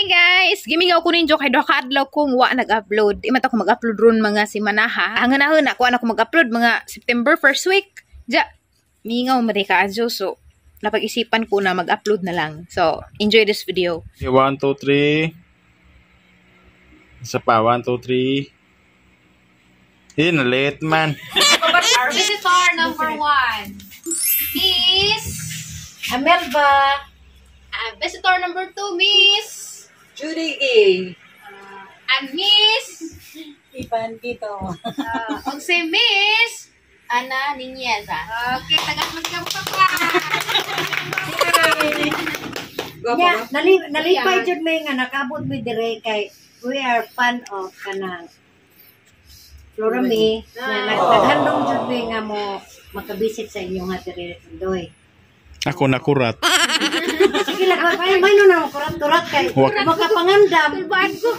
guys, gimingaw ko ninyo kay duha ka adlaw kong wa nag-upload. Di man ta ko mag-upload ron mga simanaha. Hanganahon ako ana ko mag-upload mga September first week. Ja, mingaw mari ka adyo, so napag-isipan ko na mag-upload na lang. So, enjoy this video. 1, 2, 3. Isa pa, 1, 2, 3. Na-late man. Our visitor number 1 is Amelba. visitor number 2, Miss Judy A. And Miss Ipan dito. og si Miss Ana Niñeza. Okay, tagas magkamukha pa. Yeah, nalipay jud may nga nakabot mi dire kay we are fan of kanang Florami na naghandom jud mi nga mo makabisit sa inyong nga dire Tundoy. Ako nakurat. Sige lang, may no na kurat-kurat kay makapangandam. Tulbaan ko.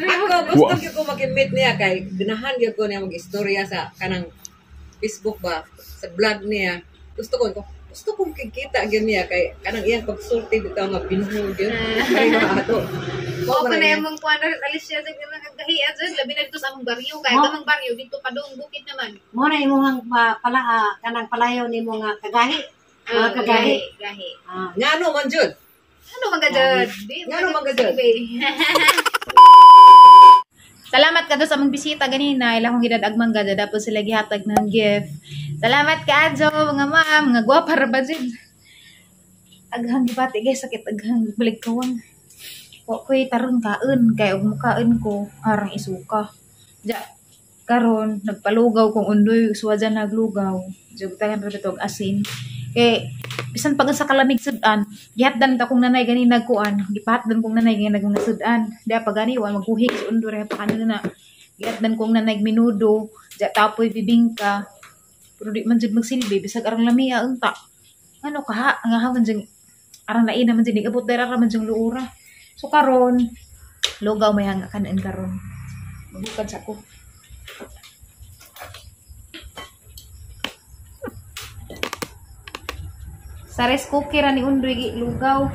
Ako gusto ko mag-meet niya kay ganahan gyud ko niya mag-istorya sa kanang Facebook ba sa vlog niya. Gusto ko kikita gyud niya kay kanang iyang pagsulti bitaw nga binuhon gyud. Kay ato. Mo pa na yung kuano alis siya sa gahiya dyan. Labi na dito sa among baryo. Kaya among baryo dito pa doon bukid naman. Mo na imong pala kanang palayaw nimo nga kagahi. Kagahi. Gahi. Ngano man jud? Ano mga dyan? Ngano man gajud? Salamat ka doon sa among bisita ganina. Ilang kong gidadagmang gada. Tapos sila gihatag ng gift. Salamat ka, Jo, mga ma'am. Mga gwapa ra ba dyan? Aghang gibati guys. Sakit aghang balik kawang. Wa ko'y tarong kain. Kaya og mukain ko. Arang isuka. Ja. Karon nagpalugaw kung undoy. Suwadya naglugaw. Jugtagan ra dito og asin. Bisan pag sa kalamig sudan, gihatdan ta kung nanay gani nagkuan, gipahatdan kong nanay gani nagsudan. Dia pag gani wa magkuhig sa undo ra pa kanina na. Gihatdan kong nanay minudo, ja tapoy bibingka. Pero di man jud magsilbi bisag arang lamia unta. Ano ka nga haman jud arang lain naman jud abot dira ra man jud luura. So karon lugaw may hanga kanan karon. Magukad sa ko. Sa rice cooker ni undoy lugaw.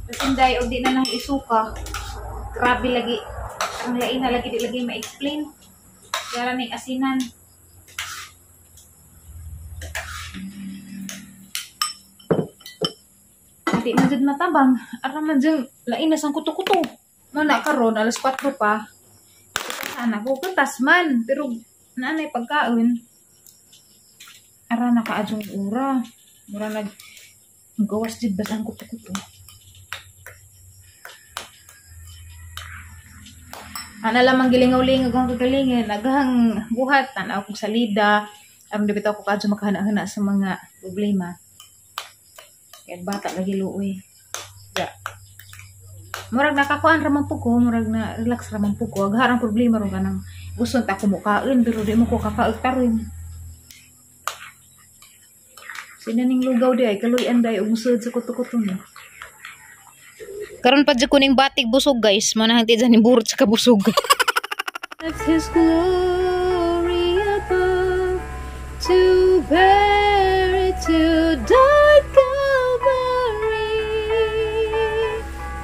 Tapos hindi o di na nang isuka. Grabe lagi. Ang lain na lagi di lagi ma-explain. Kaya na asinan. Hindi man dyan matabang. Aram man dyan lain na sang kuto-kuto. Mana karon alas 4 pa. Sana ko kuntas man. Pero nanay pagkaon. Ara nakaadjong ura. Mura gawas jud basang kuto-kuto. Ana lamang gilingaw-lingaw ang kagalingin, naghang buhat tanaw kong salida. Aron di bitaw ko kadto makahana-hana sa mga problema. Kaya bata lagi luoy. Ja. Murag nakakuan ra man pug ko, murag na relax ra man pug ko. Agharang problema ro kanang gusto ta ko mukaon pero di mo ko kakaon karon. Sinaning lugaw di ay kaluyan day og musud sa kuto-kuto no. Karon pa jud kuning batig busog guys, mo na hangtid sa ni burot sa kabusog. That's his glory above to bear it to dark Calvary.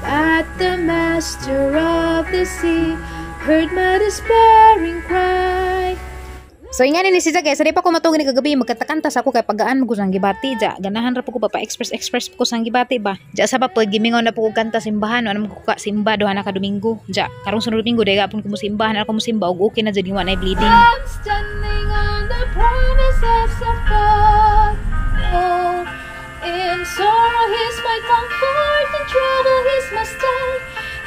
That the master of the sea heard my despairing cry. So ingani ni siya guys, di pa ko matugin ni kagabi magkatakanta sa ako kay pagaan ko sang gibati ja. Ganahan ra po ko pa express ko sang gibati ba. Ja sa pa po gimingaw na po ko kanta simbahan ano ko ka simba duha na ka Domingo. Ja karong sunod Domingo dai gapon ko simbahan ako mo simba og okay na jud wa na bleeding. I'm standing on the promises of God. Oh, in sorrow he's my comfort, in trouble he's my stay.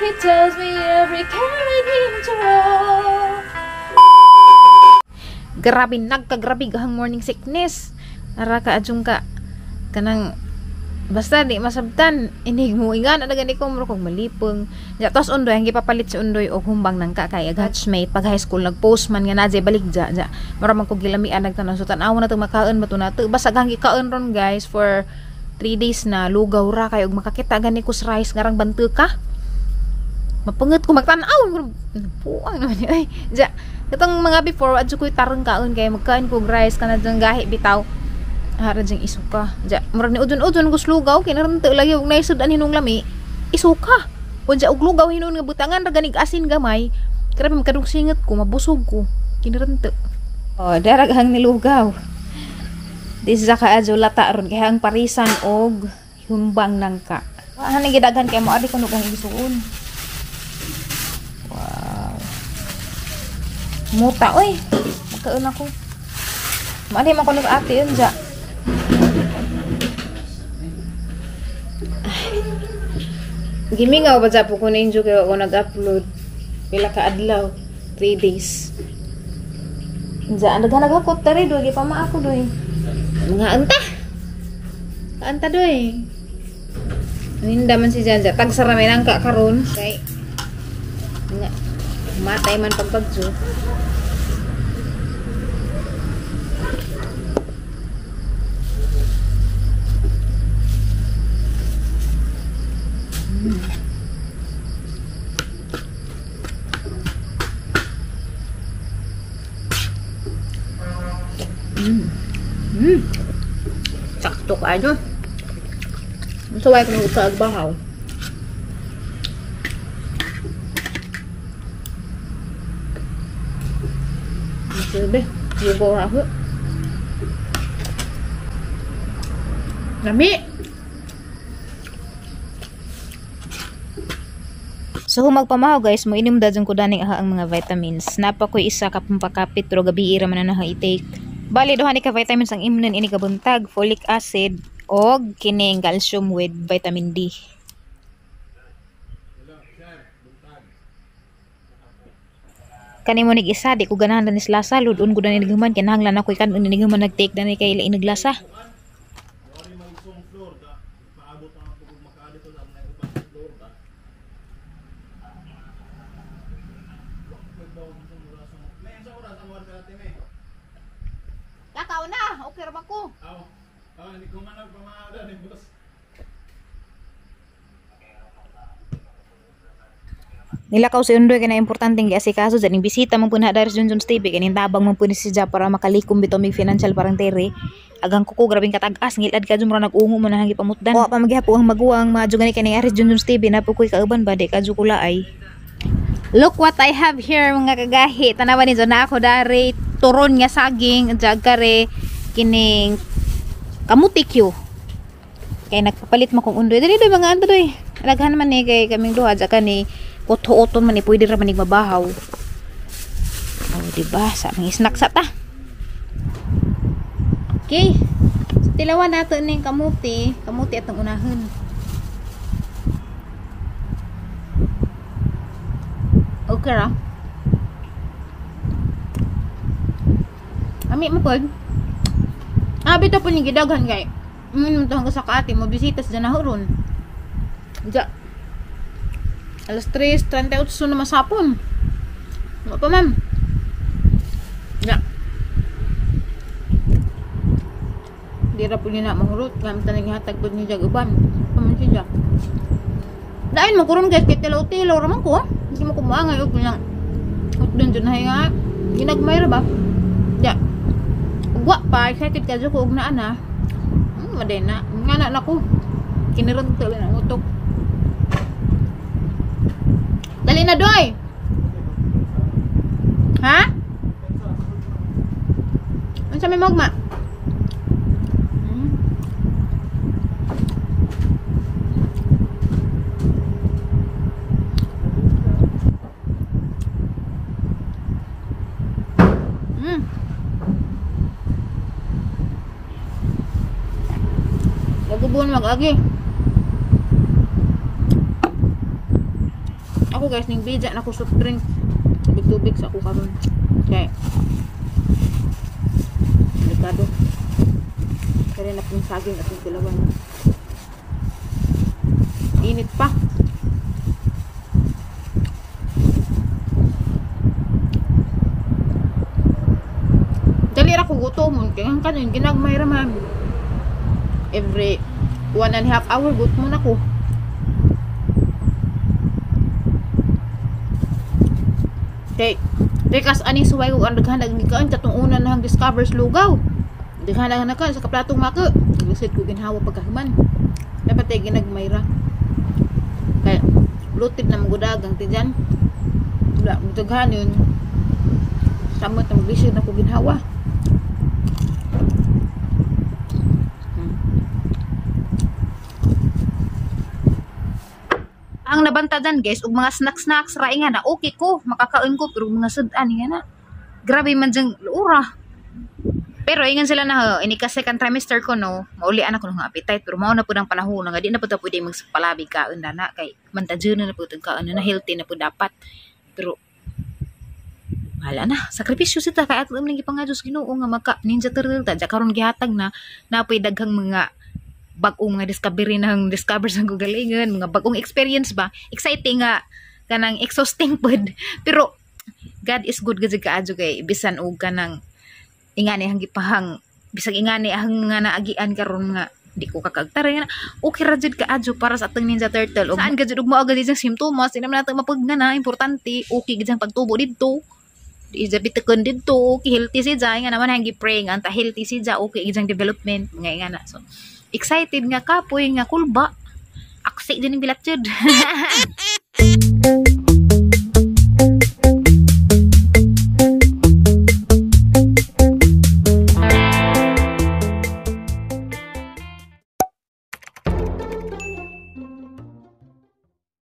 He tells me every care I need to roll. Grabe nagkagrabe gahang morning sickness. Ara ka adjung ka kanang basta di masabtan inig mo ingan ana gani ko muro kog malipong. Ya tos undoy ang gipapalit si undoy og humbang nang ka kay attachmate pag high school nagpost man nga nadje balik ja. Mura man ko gilamian nagtanan so tan-aw na tong makaon bato na to. Basta gang gikaon ron guys for 3 days na lugaw ra kay og makakita gani ko sa rice ngarang bantu ka. Mapunget ko magtan-aw. Puang naman ay. Ja Katong mga before adto koy tarong kaon kay magkaon ko rice kana jang gahi bitaw. Hara diyang isuka. Ja, murag ni udon-udon ko slugaw, kinarante lagi og naisod ani nung lami. Isuka. Unja og lugaw hinon nga butangan ra ganig asin gamay. Grabe makadung singet ko, mabusog ko. Kinarante. Oh, daraghang nilugaw. This is ka adyo lata ron kay hang parisan og humbang nangka. Wa ni gidaghan kay mo adi kuno kang isuon. Wow. Muta oy. Makaon ako. Maadi man kuno ate yun ja. Gimingaw ba sa po ko na kay ako nag-upload pila ka adlaw 3 days. Ja naghanagakot tari do gi pa ma ako doy. Mga anta. Kaanta doy. Ninda man si Janja tag sarami nang ka karon kay nga matay man pagpagjo. Sakto ka ano. Masaway ko nung sa agbahaw. Sabi, yugo ako. Lami! So humagpamahaw guys, mo inom dadyan ko daning aha ang mga vitamins. Napa ko isa ka pampakapit pero gabi ira man na i-take. Bali duha ni ka vitamins ang imnon ini kabuntag, folic acid og kining calcium with vitamin D. Kani mo nig-isa di ko ganahan danis lasa ludon ko dani nighuman kinahanglan ako kan nighuman nag-take dani kay ila inaglasa. Lakaw na, okay ra ba ko? Hindi ko man nagpamahada ni boss. Nilakaw si Undoy kay na importanteng giasikaso sa ning bisita man pud na dari Junjun TV kaning tabang man pud si Ja para makalikom bitaw mig financial parang tere. Agang kuko grabing katag-as ngilad ka jumra nag-ungo man hangi pamutdan. Wa pa magihapon ang maguwang madyo gani kay Aris Junjun TV na po koy kauban bade kadyo kulaay. Look what I have here mga kagahi. Tanawan ni na ako dari turon nga saging jagare kining kamutikyo. Kay nagpapalit mo kong Undoy. Dali doy mga anto doy. Alaghan man ni kay kaming duha jaka ni oto-oton man ni pwede ra man mabahaw. Oh, diba? Sa mga snack sa ta. Okay. So, tilawan nato ning kamuti. Kamuti atong unahon. Okay ra. Ami mo pod. Bitaw po ni gidaghan kay. To hanggang sa kaati mo bisita sa janahuron. Ja. Alas 3:38 na masapon. Ano pa ma'am? Ya. Di ra po niya na mahurot. Gamit na naghatag po niya uban. Paman siya. Dahil makuron guys, kay tilaw-tilaw raman ko. Hindi mo kumangay. Huwag niya. Doon dyan na nga. Ginagmay ra ba? Ya. Ugwa pa. Excited ka dyan ko. Huwag na ana. Maday na. Nga na ko. Kiniron tuloy na utok. Dali na doy. Ha? Ano sa may magma? Nagubuhan mag-agi. Ako guys, ning bija na ko soft drink. Tubig-tubig sa ako karon. Okay. Delikado. Kaya na pong saging at yung tilawan. Init pa. Dali ra ko gutomon. Kaya ang kanon, ginagmay ra man. Every 1.5 hour, gutomon ako. Okay. Rekas ani suway ko ang daghan ni kaon katong una nang discovers lugaw. Daghan na ka sa kaplatong maka. Gusid ko ginhawa pagkahuman. Dapat ay ginagmayra. Kaya blutid na magudagang ti dyan. Wala, daghan yun. Samot na maglisod na ko ginhawa. Ang nabanta dyan guys, ug mga snacks ra nga na okay ko, makakaon ko, pero mga sudan nga na. Grabe man dyan luura. Pero ingan sila na ini ka second trimester ko no, maulian ako ng appetite, pero mao na pud ang panahon nga di na pud pwede magpalabi kaon na kay mantadyo na pud kaon na healthy na pud dapat. Pero wala na, sakripisyo sita kay ato lang gipangadus Ginoo nga maka Ninja Turtle ta karon gihatag na napoy daghang mga bagong nga discovery ng discover sa gugalingan, mga bagong experience ba. Exciting nga kanang exhausting pud. Pero God is good gid kaadyo kay bisan og kanang ingani hang gipahang bisag ingani ang nga naagian karon nga di ko kakagtara nga okay ra jud kaadyo para sa atong Ninja Turtle. Og saan gid ug mao gid isang simptomas ina man nato mapugna na importante okay gid ang pagtubo didto. Di ja bitakon didto okay healthy si ja nga naman hang gi-pray nga anta healthy si ja okay gid ang development nga ingana. So excited nga kapoy nga kulba. Aksik din yung bilat jud.